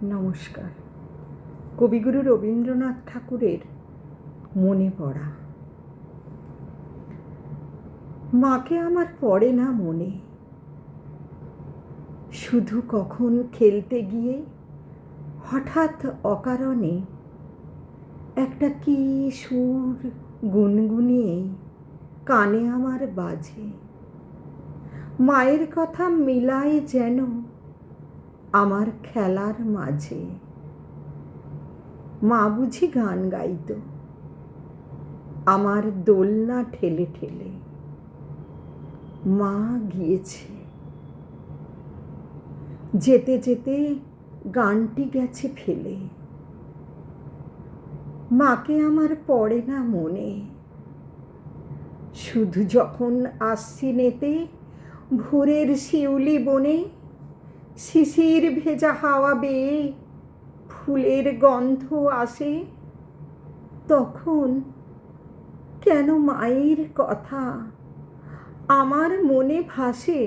নমস্কার। কবিগুরু রবীন্দ্রনাথ ঠাকুরের মনে পড়া। মাকে আমার পড়ে না মনে, শুধু কখন খেলতে গিয়ে হঠাৎ অকারণে একটা কি সুর গুনগুনিয়ে কানে আমার বাজে। মায়ের কথা মিলায় যেন আমার খেলার মাঝে। মা বুঝি গান গাইত আমার দোলনা ঠেলে ঠেলে। মা গিয়েছে, যেতে যেতে গানটি গেছে ফেলে। মাকে আমার পড়ে না মনে, শুধু যখন আশ্বিনেতে ভোরের শিউলি বনে শিশির ভেজা হাওয়া বেয়ে ফুলের গন্ধ আসে, তখন কেন মায়ের কথা আমার মনে ভাসে।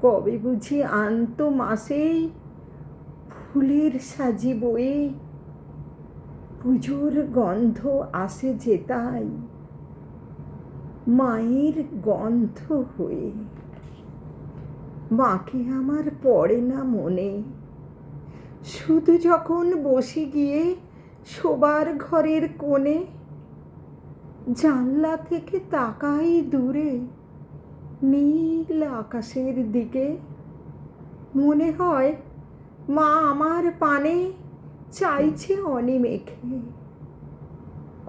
কবে বুঝি আনত মাসেই ফুলের সাজি বয়ে, পুজোর গন্ধ আসে যে তাই মায়ের গন্ধ হয়ে। মাকে আমার পড়ে না মনে, শুধু যখন বসে গিয়ে শোবার ঘরের কোণে জানলা থেকে তাকাই দূরে নীল আকাশের দিকে। মনে হয় মা আমার পানে চাইছে অনিমেষে।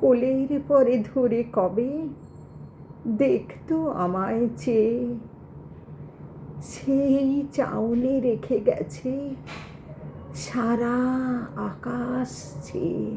কোলের পরে ধরে কবে দেখতো আমায় চেয়ে, সেই চাউনি রেখে গেছে সারা আকাশ চেয়ে।